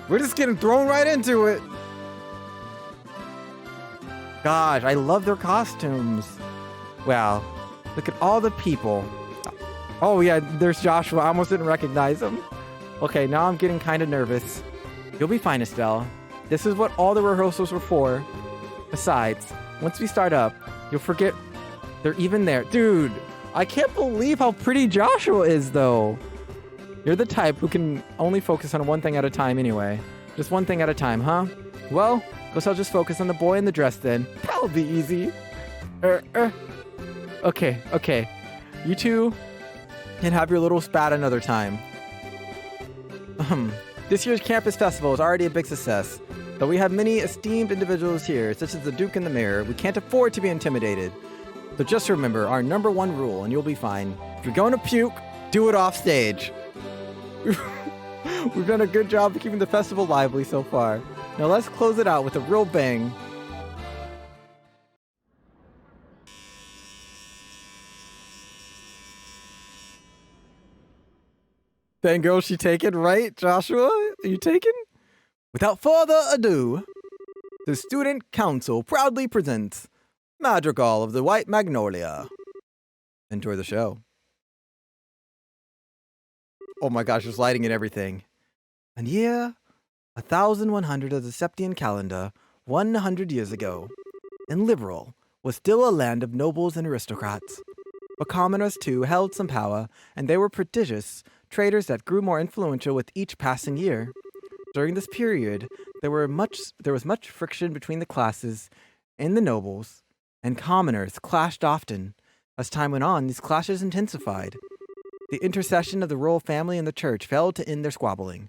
We're just getting thrown right into it. Gosh, I love their costumes. Wow, look at all the people. Oh yeah, there's Joshua. I almost didn't recognize him. Okay, now I'm getting kind of nervous. You'll be fine, Estelle. This is what all the rehearsals were for. Besides, once we start up, you'll forget they're even there. Dude, I can't believe how pretty Joshua is, though. You're the type who can only focus on one thing at a time anyway. Just one thing at a time, huh? Well, guess I'll just focus on the boy in the dress then. That'll be easy. Okay. You two can have your little spat another time. This year's campus festival is already a big success. Though we have many esteemed individuals here, such as the Duke and the Mayor, we can't afford to be intimidated. So just remember our #1 rule and you'll be fine. If you're going to puke, do it off stage. We've done a good job of keeping the festival lively so far. Now let's close it out with a real bang. Dang girl, she taken, right? Joshua, are you taken? Without further ado, the Student Council proudly presents Madrigal of the White Magnolia. Enjoy the show. Oh my gosh, there's lighting and everything. And year 1100 of the Septian calendar, 100 years ago, and Liberal was still a land of nobles and aristocrats. But commoners too held some power, and they were prodigious traders that grew more influential with each passing year. During this period, there was much friction between the classes, and the nobles and commoners clashed often. As time went on, these clashes intensified. The intercession of the royal family and the church failed to end their squabbling.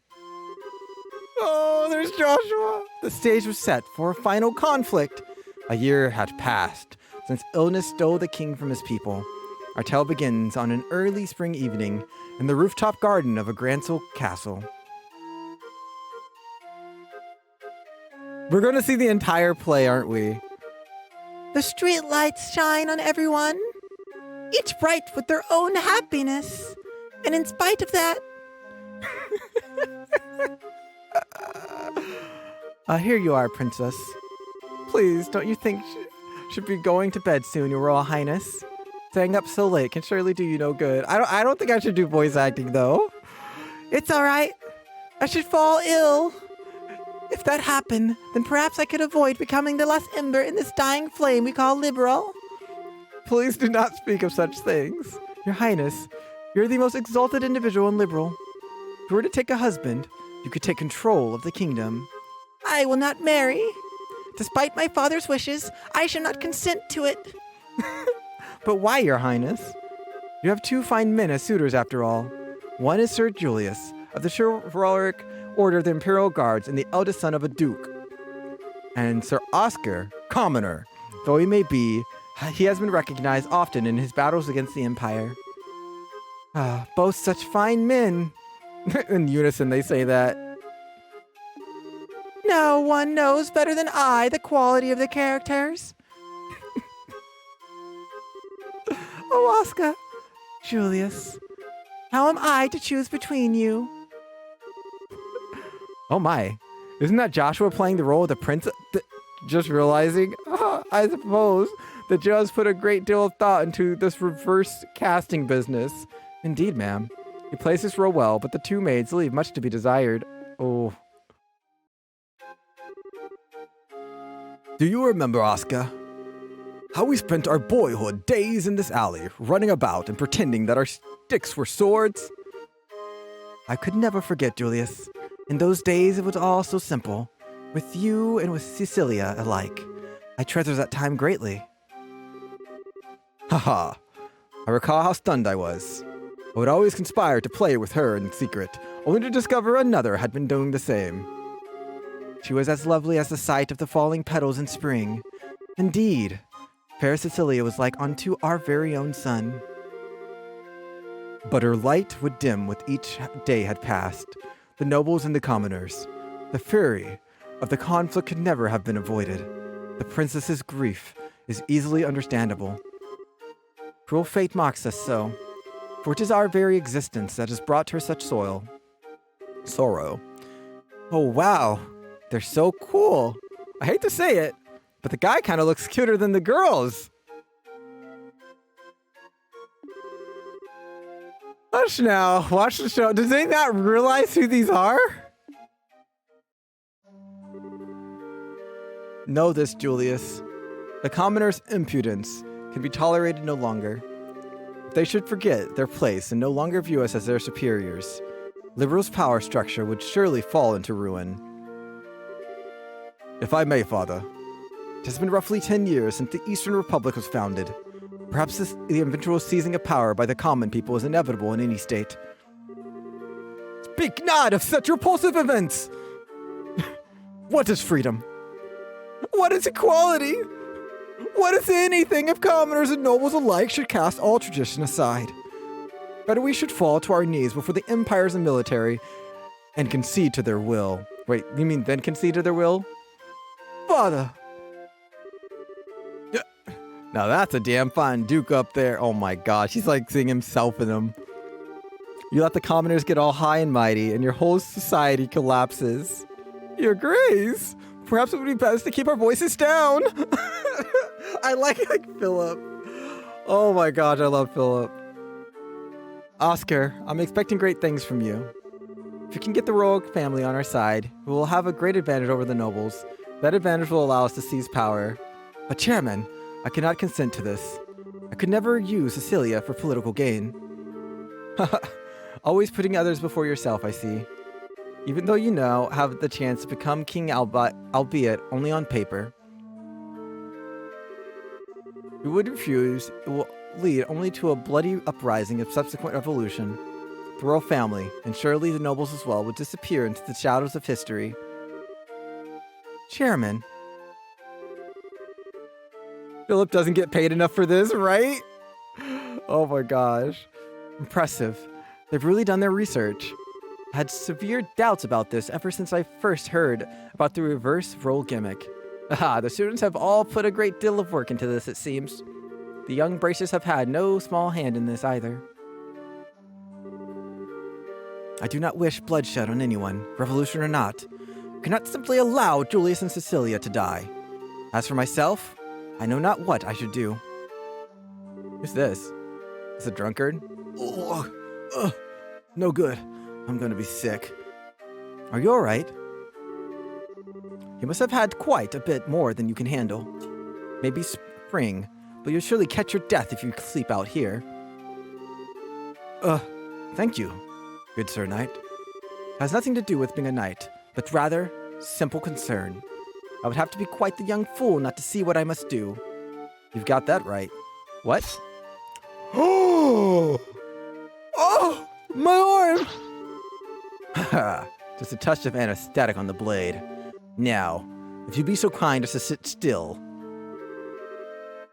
Oh, there's Joshua! The stage was set for a final conflict. A year had passed since illness stole the king from his people. Our tale begins on an early spring evening in the rooftop garden of a Grancel castle. We're going to see the entire play, aren't we? The street lights shine on everyone, each bright with their own happiness. And in spite of that... Here you are, princess. Please, don't you think should be going to bed soon, your royal highness? Staying up so late can surely do you no good. I don't think I should do voice acting, though. It's all right. I should fall ill. If that happened, then perhaps I could avoid becoming the last ember in this dying flame we call Liberal. Please do not speak of such things. Your Highness, you're the most exalted individual in Liberal. If you were to take a husband, you could take control of the kingdom. I will not marry. Despite my father's wishes, I shall not consent to it. But why, Your Highness? You have 2 fine men as suitors, after all. One is Sir Julius, of the chivalric Order of the Imperial Guards and the eldest son of a duke. And Sir Oscar, commoner, though he may be, he has been recognized often in his battles against the Empire. Both such fine men. In unison they say that. No one knows better than I the quality of the characters. Oh, Oscar, Julius, how am I to choose between you? Oh my, isn't that Joshua playing the role of the prince? Just realizing, I suppose that Joe's put a great deal of thought into this reverse casting business. Indeed, ma'am. He plays this role well, but the 2 maids leave much to be desired. Oh. Do you remember, Oscar, how we spent our boyhood days in this alley, running about and pretending that our sticks were swords? I could never forget, Julius. In those days, it was all so simple. With you and with Cecilia alike. I treasure that time greatly. Haha. I recall how stunned I was. I would always conspire to play with her in secret, only to discover another had been doing the same. She was as lovely as the sight of the falling petals in spring. Indeed, fair Cecilia was like unto our very own sun. But her light would dim with each day had passed. The nobles and the commoners. The fury of the conflict could never have been avoided. The princess's grief is easily understandable. Cruel fate mocks us so, for it is our very existence that has brought her such sorrow. Oh, wow. They're so cool. I hate to say it, but the guy kind of looks cuter than the girls. Hush now. Watch the show. Does they not realize who these are? Know this, Julius. The commoner's impudence can be tolerated no longer. If they should forget their place and no longer view us as their superiors, Liberal's power structure would surely fall into ruin. If I may, Father, it has been roughly 10 years since the Eastern Republic was founded. Perhaps the eventual seizing of power by the common people is inevitable in any state. Speak not of such repulsive events! What is freedom? What is equality? What is anything if commoners and nobles alike should cast all tradition aside? Better we should fall to our knees before the empires and military and concede to their will. Wait, you mean then concede to their will? Father! Now that's a damn fine Duke up there. Oh my gosh, he's like seeing himself in him. You let the commoners get all high and mighty and your whole society collapses. Your Grace, perhaps it would be best to keep our voices down. I like Philip. Oh my gosh, I love Philip. Oscar, I'm expecting great things from you. If you can get the royal family on our side, we will have a great advantage over the nobles. That advantage will allow us to seize power. But Chairman, I cannot consent to this. I could never use Cecilia for political gain. Always putting others before yourself, I see. Even though you now have the chance to become king, albeit only on paper. If you would refuse, it will lead only to a bloody uprising of subsequent revolution. The royal family, and surely the nobles as well, would disappear into the shadows of history. Chairman. Philip doesn't get paid enough for this, right? Oh my gosh. Impressive. They've really done their research. I had severe doubts about this ever since I first heard about the reverse role gimmick. The students have all put a great deal of work into this, it seems. The young Bracers have had no small hand in this either. I do not wish bloodshed on anyone, revolution or not. I cannot simply allow Julius and Cecilia to die. As for myself, I know not what I should do. Who's this? Is this a drunkard? No good. I'm gonna be sick. Are you alright? You must have had quite a bit more than you can handle. Maybe spring, but you'll surely catch your death if you sleep out here. Thank you, good Sir Knight. It has nothing to do with being a knight, but rather simple concern. I would have to be quite the young fool not to see what I must do. You've got that right. What? Oh, my arm! Just a touch of anesthetic on the blade. Now, if you'd be so kind as to sit still.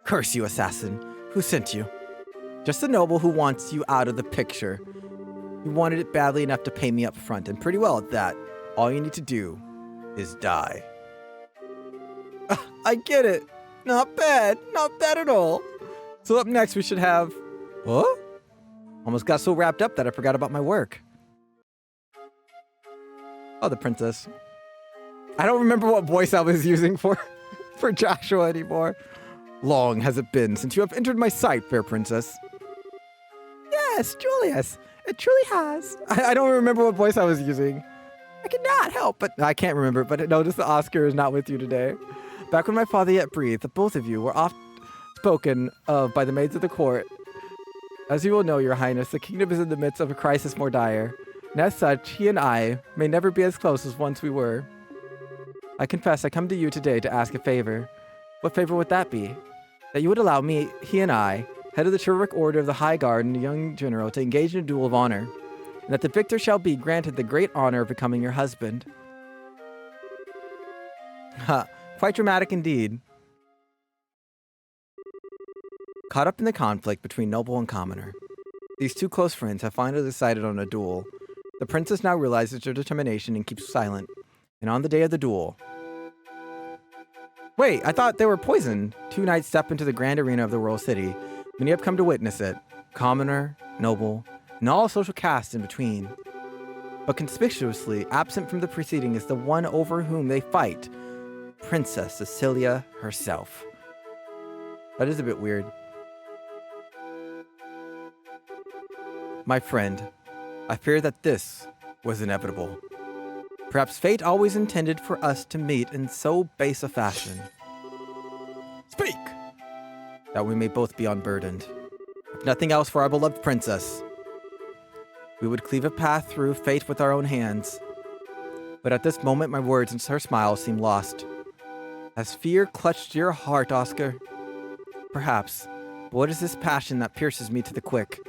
Curse you, assassin. Who sent you? Just the noble who wants you out of the picture. You wanted it badly enough to pay me up front, and pretty well at that. All you need to do is die. I get it. Not bad. Not bad at all. So up next we should have... What? Almost got so wrapped up that I forgot about my work. Oh, the princess. I don't remember what voice I was using for Joshua anymore. Long has it been since you have entered my sight, fair princess. Yes, Julius. It truly has. I don't remember what voice I was using. I cannot help but... I can't remember, but notice the Oscar is not with you today. Back when my father yet breathed, the both of you were oft spoken of by the maids of the court. As you will know, your highness, the kingdom is in the midst of a crisis more dire. And as such, he and I may never be as close as once we were. I confess I come to you today to ask a favor. What favor would that be? That you would allow me, he and I, head of the chivalric order of the High Guard and the young general, to engage in a duel of honor, and that the victor shall be granted the great honor of becoming your husband. Ha, quite dramatic indeed. Caught up in the conflict between noble and commoner, these two close friends have finally decided on a duel. The princess now realizes her determination and keeps silent. And on the day of the duel... Wait, I thought they were poisoned. Two knights step into the grand arena of the royal city. Many have come to witness it. Commoner, noble, and all social castes in between. But conspicuously absent from the proceeding is the one over whom they fight, Princess Cecilia herself. That is a bit weird. My friend, I fear that this was inevitable. Perhaps fate always intended for us to meet in so base a fashion. Speak! That we may both be unburdened. If nothing else for our beloved princess. We would cleave a path through fate with our own hands. But at this moment, my words and her smile seem lost. Has fear clutched your heart, Oscar? Perhaps. But what is this passion that pierces me to the quick?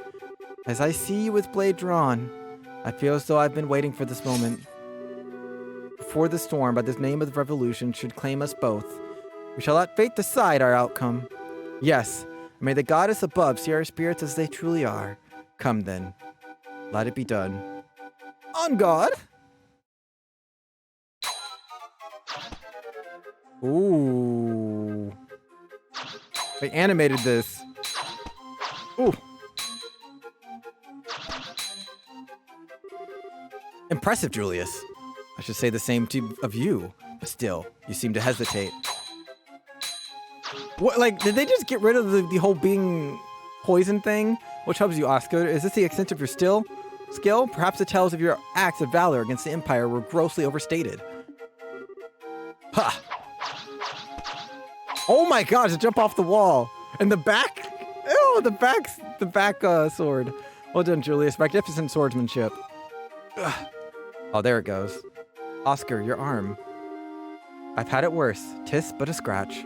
As I see you with blade drawn, I feel as though I've been waiting for this moment. Before the storm, by the name of the revolution, should claim us both. We shall let fate decide our outcome. Yes, and may the goddess above see our spirits as they truly are. Come then, let it be done. On God! Ooh. They animated this. Ooh. Impressive, Julius. I should say the same of you, but still, you seem to hesitate. What, like, did they just get rid of the whole being poison thing? Which helps you, Oscar? Is this the extent of your skill? Perhaps the tales of your acts of valor against the Empire were grossly overstated. Ha! Oh my gosh, to jump off the wall. And the back? Oh, the back sword. Well done, Julius. Magnificent swordsmanship. Ugh. Oh, there it goes. Oscar, your arm. I've had it worse. 'Tis but a scratch.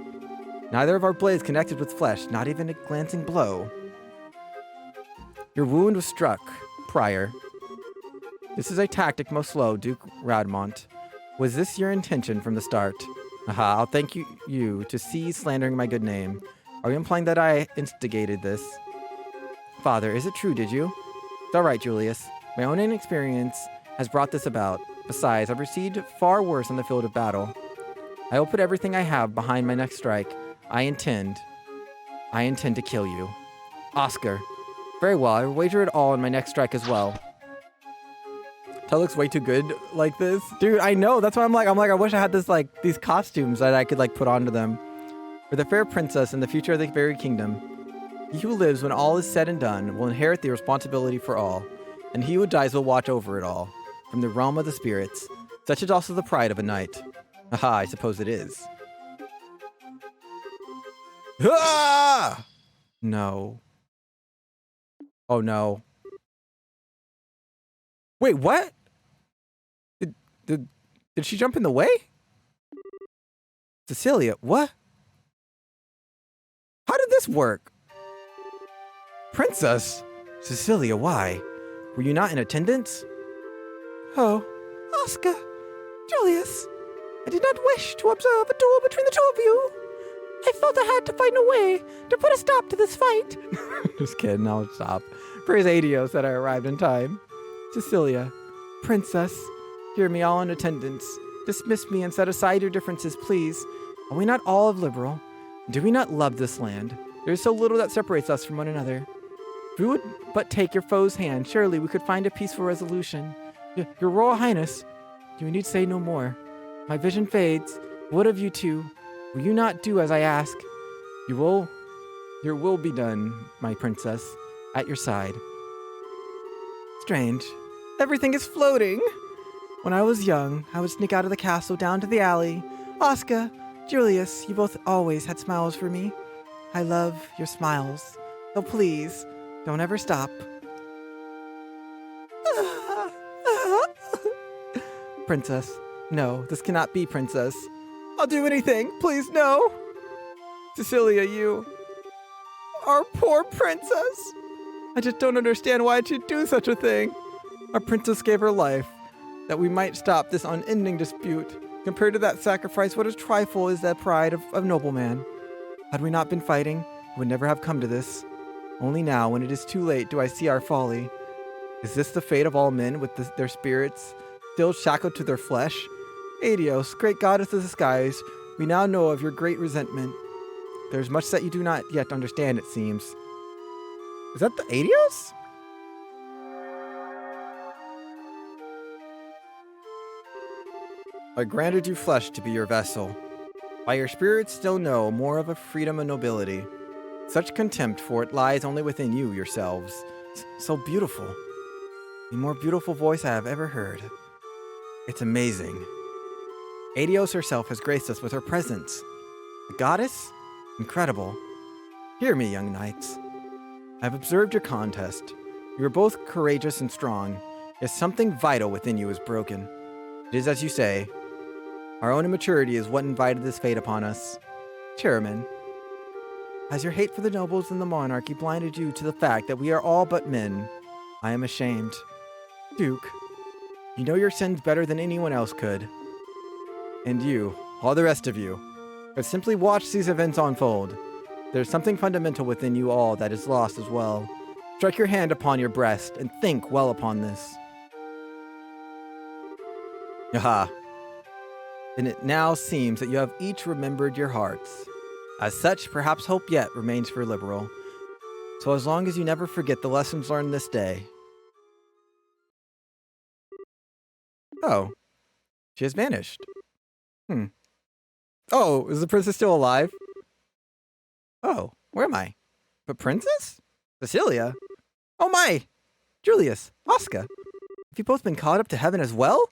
Neither of our blades connected with flesh, not even a glancing blow. Your wound was struck prior. This is a tactic most slow, Duke Radmont. Was this your intention from the start? Aha, I'll thank you to cease slandering my good name. Are you implying that I instigated this? Father, is it true, did you? It's all right, Julius. My own inexperience has brought this about. Besides, I've received far worse on the field of battle. I will put everything I have behind my next strike. I intend to kill you. Oscar. Very well, I will wager it all on my next strike as well. That looks way too good like this. Dude, I know. That's why I'm like, I wish I had this, like, these costumes that I could, like, put onto them. For the fair princess and the future of the very kingdom. He who lives when all is said and done will inherit the responsibility for all. And he who dies will watch over it all. From the realm of the spirits. Such is also the pride of a knight. Aha, I suppose it is. Ah! No. Oh no. Wait, what? Did she jump in the way? Cecilia, what? How did this work? Princess? Cecilia, why? Were you not in attendance? Oh, Oscar, Julius, I did not wish to observe a duel between the two of you. I felt I had to find a way to put a stop to this fight. Just kidding, I'll stop. Praise Adios that I arrived in time. Cecilia, Princess, hear me all in attendance. Dismiss me and set aside your differences, please. Are we not all liberal? Do we not love this land? There is so little that separates us from one another. If we would but take your foe's hand, surely we could find a peaceful resolution. Your Royal Highness, you need say no more. My vision fades. What of you two? Will you not do as I ask? Your will be done, my princess, at your side. Strange. Everything is floating. When I was young, I would sneak out of the castle down to the alley. Oscar, Julius, you both always had smiles for me. I love your smiles. So please, don't ever stop. Princess, no, this cannot be, Princess. I'll do anything. Please, no. Cecilia, you... Our poor princess. I just don't understand why she'd do such a thing. Our princess gave her life, that we might stop this unending dispute. Compared to that sacrifice, what a trifle is that pride of nobleman. Had we not been fighting, it would never have come to this. Only now, when it is too late, do I see our folly. Is this the fate of all men with their spirits still shackled to their flesh? Adios, great goddess of the skies, we now know of your great resentment. There is much that you do not yet understand, it seems. Is that the Adios? I granted you flesh to be your vessel. By your spirits still know more of a freedom and nobility. Such contempt for it lies only within you yourselves. So beautiful. The more beautiful voice I have ever heard. It's amazing. Eiios herself has graced us with her presence. The goddess? Incredible. Hear me, young knights. I have observed your contest. You are both courageous and strong, yet something vital within you is broken. It is as you say. Our own immaturity is what invited this fate upon us. Chairman, has your hate for the nobles and the monarchy blinded you to the fact that we are all but men? I am ashamed. Duke, you know your sins better than anyone else could. And you, all the rest of you, have simply watched these events unfold. There's something fundamental within you all that is lost as well. Strike your hand upon your breast and think well upon this. Aha. And it now seems that you have each remembered your hearts. As such, perhaps hope yet remains for Liberal. So as long as you never forget the lessons learned this day. Oh. She has vanished. Oh, is the princess still alive? Oh, where am I? But princess? Cecilia? Oh my! Julius, Oscar, have you both been caught up to heaven as well?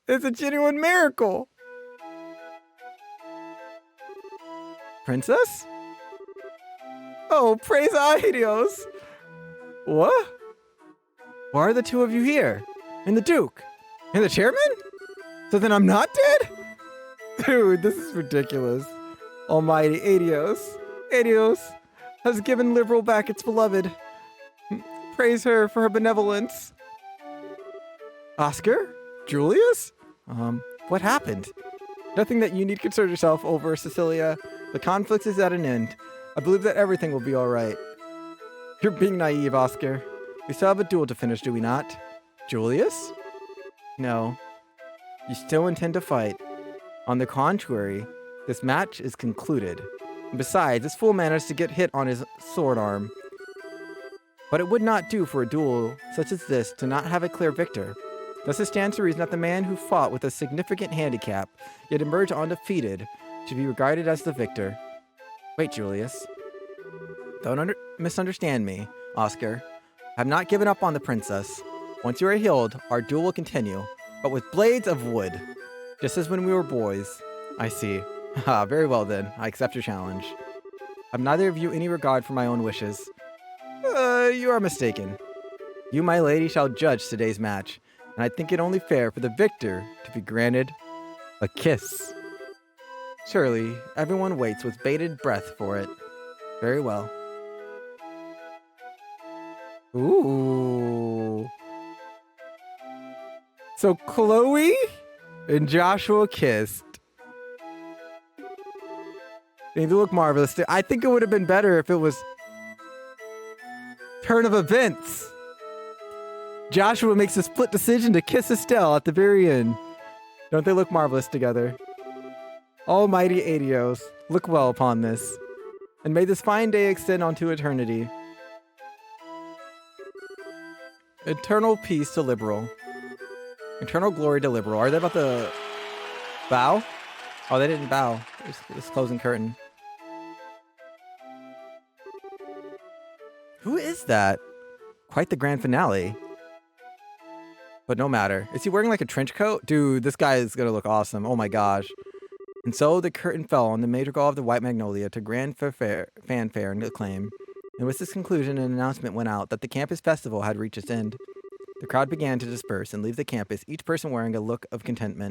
It's a genuine miracle! Princess? Oh, praise Eiios! What? Why are the two of you here? And the Duke? And the chairman? So then I'm not dead? Dude, this is ridiculous. Almighty Eiios. Eiios has given Liberal back its beloved. Praise her for her benevolence. Oscar? Julius? What happened? Nothing that you need concern yourself over, Cecilia. The conflict is at an end. I believe that everything will be alright. You're being naive, Oscar. We still have a duel to finish, do we not? Julius? No. You still intend to fight. On the contrary, this match is concluded. And besides, this fool managed to get hit on his sword arm. But it would not do for a duel such as this to not have a clear victor. Thus it stands to reason that the man who fought with a significant handicap, yet emerged undefeated, should be regarded as the victor. Wait, Julius. Don't misunderstand me, Oscar. I have not given up on the princess. Once you are healed, our duel will continue, but with blades of wood. Just as when we were boys. I see. Very well then, I accept your challenge. I have neither of you any regard for my own wishes. You are mistaken. You, my lady, shall judge today's match, and I think it only fair for the victor to be granted a kiss. Surely, everyone waits with bated breath for it. Very well. Ooh. So Chloe and Joshua kissed. They look marvelous. I think it would have been better if it was turn of events. Joshua makes a split decision to kiss Estelle at the very end. Don't they look marvelous together? Almighty Eiios, look well upon this, and may this fine day extend onto eternity. Eternal peace to Liberal. Eternal glory to Liberal. Are they about to bow? Oh, they didn't bow. It's closing curtain. Who is that? Quite the grand finale. But no matter. Is he wearing like a trench coat? Dude, this guy is gonna look awesome. Oh my gosh. And so the curtain fell on the madrigal of the White Magnolia to grand fanfare and acclaim. And with this conclusion, an announcement went out that the campus festival had reached its end. The crowd began to disperse and leave the campus, each person wearing a look of contentment.